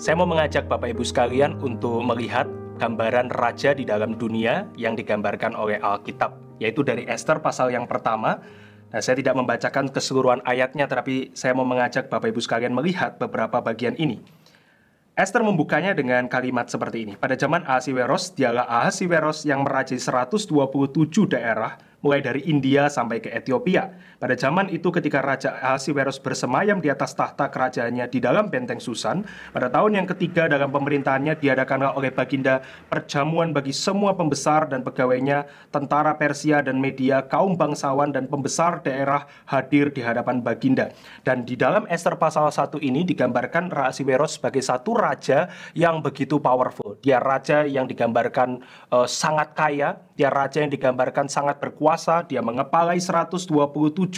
Saya mau mengajak Bapak Ibu sekalian untuk melihat gambaran raja di dalam dunia yang digambarkan oleh Alkitab, yaitu dari Ester pasal yang pertama. Nah, saya tidak membacakan keseluruhan ayatnya, tetapi saya mau mengajak Bapak Ibu sekalian melihat beberapa bagian ini. Ester membukanya dengan kalimat seperti ini. Pada zaman Ahasiweros, dialah Ahasiweros yang merajai 127 daerah, mulai dari India sampai ke Ethiopia. Pada zaman itu ketika Raja Ahasiweros bersemayam di atas tahta kerajaannya di dalam benteng Susan, pada tahun yang ketiga dalam pemerintahannya diadakanlah oleh Baginda perjamuan bagi semua pembesar dan pegawainya, tentara Persia dan Media, kaum bangsawan dan pembesar daerah hadir di hadapan Baginda. Dan di dalam Ester pasal 1 ini digambarkan Ahasiweros sebagai satu raja yang begitu powerful. Dia raja yang digambarkan sangat kaya, dia raja yang digambarkan sangat berkuasa, dia mengepalai 127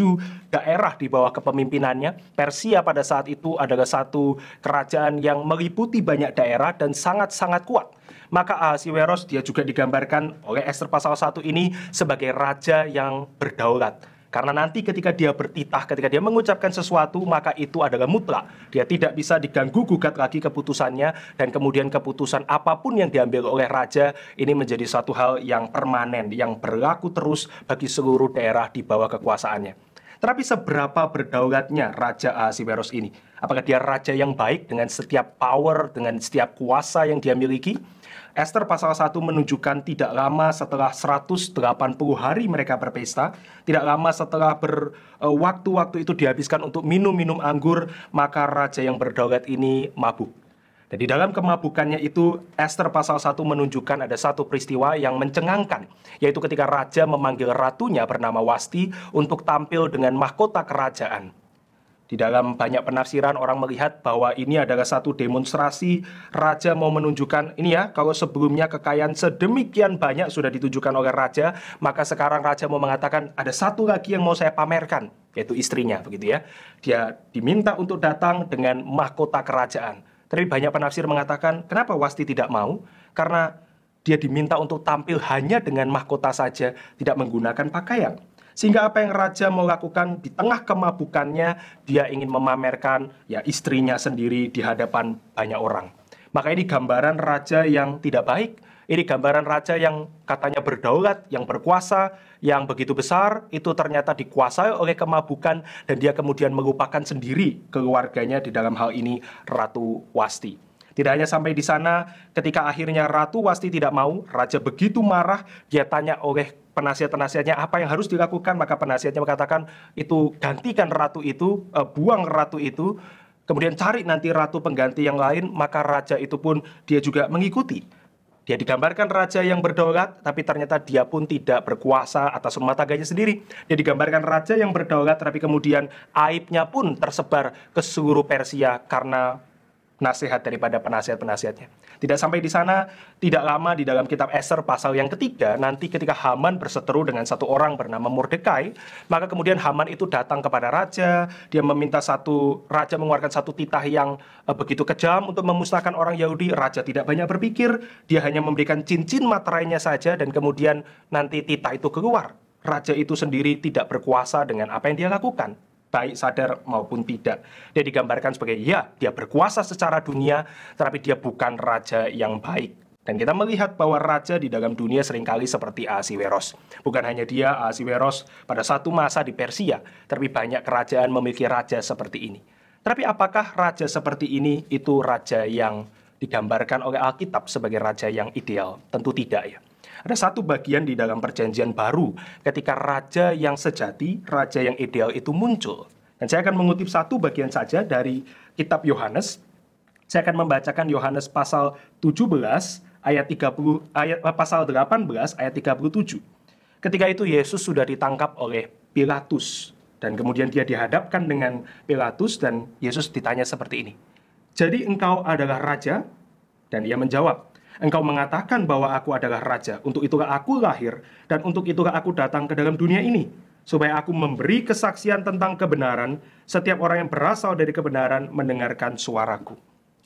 daerah di bawah kepemimpinannya. Persia pada saat itu adalah satu kerajaan yang meliputi banyak daerah dan sangat-sangat kuat. Maka Ahasiweros dia juga digambarkan oleh Ester pasal 1 ini sebagai raja yang berdaulat. Karena nanti ketika dia bertitah, ketika dia mengucapkan sesuatu, maka itu adalah mutlak. Dia tidak bisa diganggu-gugat lagi keputusannya, dan kemudian keputusan apapun yang diambil oleh raja, ini menjadi satu hal yang permanen, yang berlaku terus bagi seluruh daerah di bawah kekuasaannya. Tetapi seberapa berdaulatnya Raja Ahasiweros ini? Apakah dia raja yang baik dengan setiap power, dengan setiap kuasa yang dia miliki? Ester pasal 1 menunjukkan tidak lama setelah 180 hari mereka berpesta, tidak lama setelah waktu-waktu itu dihabiskan untuk minum-minum anggur, maka raja yang berdaulat ini mabuk. Dan di dalam kemabukannya itu, Ester pasal 1 menunjukkan ada satu peristiwa yang mencengangkan, yaitu ketika raja memanggil ratunya bernama Wasti untuk tampil dengan mahkota kerajaan. Di dalam banyak penafsiran orang melihat bahwa ini adalah satu demonstrasi raja mau menunjukkan ini ya, kalau sebelumnya kekayaan sedemikian banyak sudah ditujukan oleh raja, maka sekarang raja mau mengatakan ada satu lagi yang mau saya pamerkan, yaitu istrinya, begitu ya. Dia diminta untuk datang dengan mahkota kerajaan. Tapi banyak penafsir mengatakan kenapa Wasti tidak mau? Karena dia diminta untuk tampil hanya dengan mahkota saja, tidak menggunakan pakaian. Sehingga apa yang raja mau lakukan di tengah kemabukannya, dia ingin memamerkan ya istrinya sendiri di hadapan banyak orang. Maka ini gambaran raja yang tidak baik. Ini gambaran raja yang katanya berdaulat, yang berkuasa, yang begitu besar, itu ternyata dikuasai oleh kemabukan, dan dia kemudian melupakan sendiri keluarganya, di dalam hal ini Ratu Wasti. Tidak hanya sampai di sana, ketika akhirnya Ratu Wasti tidak mau, raja begitu marah, dia tanya oleh penasihat-penasihatnya apa yang harus dilakukan, maka penasihatnya mengatakan itu gantikan ratu itu, buang ratu itu, kemudian cari nanti ratu pengganti yang lain, maka raja itu pun dia juga mengikuti. Dia digambarkan raja yang berdaulat, tapi ternyata dia pun tidak berkuasa atas rumah tangganya sendiri. Dia digambarkan raja yang berdaulat, tapi kemudian aibnya pun tersebar ke seluruh Persia karena nasihat daripada penasihat-penasihatnya. Tidak sampai di sana, tidak lama di dalam kitab Ester pasal yang ketiga, nanti ketika Haman berseteru dengan satu orang bernama Mordekai, maka kemudian Haman itu datang kepada raja, dia meminta raja mengeluarkan satu titah yang begitu kejam untuk memusnahkan orang Yahudi. Raja tidak banyak berpikir, dia hanya memberikan cincin materainya saja, dan kemudian nanti titah itu keluar. Raja itu sendiri tidak berkuasa dengan apa yang dia lakukan, baik sadar maupun tidak. Dia digambarkan sebagai ya, dia berkuasa secara dunia, tetapi dia bukan raja yang baik. Dan kita melihat bahwa raja di dalam dunia seringkali seperti Ahasiweros. Bukan hanya dia, Ahasiweros pada satu masa di Persia, tapi banyak kerajaan memiliki raja seperti ini. Tapi apakah raja seperti ini itu raja yang digambarkan oleh Alkitab sebagai raja yang ideal? Tentu tidak ya. Ada satu bagian di dalam perjanjian baru ketika raja yang sejati, raja yang ideal itu muncul. Dan saya akan mengutip satu bagian saja dari kitab Yohanes. Saya akan membacakan Yohanes pasal 17 pasal 18 ayat 37. Ketika itu Yesus sudah ditangkap oleh Pilatus, dan kemudian dia dihadapkan dengan Pilatus, dan Yesus ditanya seperti ini. Jadi engkau adalah raja? Dan ia menjawab, engkau mengatakan bahwa aku adalah raja, untuk itulah aku lahir, dan untuk itulah aku datang ke dalam dunia ini, supaya aku memberi kesaksian tentang kebenaran. Setiap orang yang berasal dari kebenaran mendengarkan suaraku.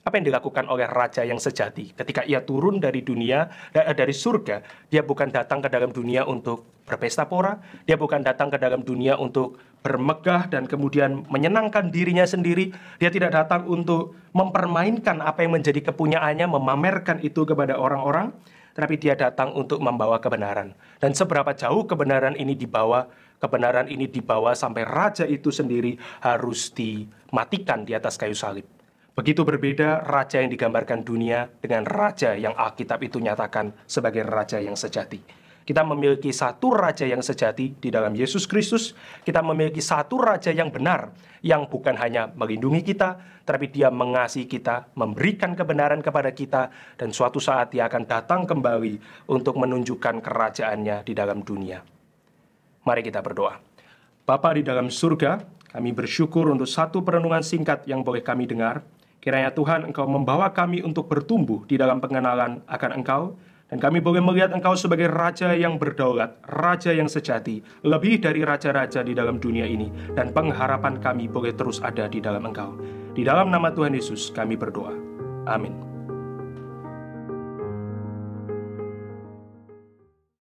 Apa yang dilakukan oleh raja yang sejati ketika ia turun dari dunia, dari surga? Dia bukan datang ke dalam dunia untuk berpesta pora, dia bukan datang ke dalam dunia untuk bermegah dan kemudian menyenangkan dirinya sendiri. Dia tidak datang untuk mempermainkan apa yang menjadi kepunyaannya, memamerkan itu kepada orang-orang, tetapi dia datang untuk membawa kebenaran. Dan seberapa jauh kebenaran ini dibawa? Kebenaran ini dibawa sampai raja itu sendiri harus dimatikan di atas kayu salib. Begitu berbeda raja yang digambarkan dunia dengan raja yang Alkitab itu nyatakan sebagai raja yang sejati. Kita memiliki satu raja yang sejati di dalam Yesus Kristus. Kita memiliki satu raja yang benar, yang bukan hanya melindungi kita, tetapi dia mengasihi kita, memberikan kebenaran kepada kita, dan suatu saat dia akan datang kembali untuk menunjukkan kerajaannya di dalam dunia. Mari kita berdoa. Bapa di dalam surga, kami bersyukur untuk satu perenungan singkat yang boleh kami dengar. Kiranya Tuhan, Engkau membawa kami untuk bertumbuh di dalam pengenalan akan Engkau, dan kami boleh melihat Engkau sebagai Raja yang berdaulat, Raja yang sejati, lebih dari raja-raja di dalam dunia ini, dan pengharapan kami boleh terus ada di dalam Engkau. Di dalam nama Tuhan Yesus kami berdoa. Amin.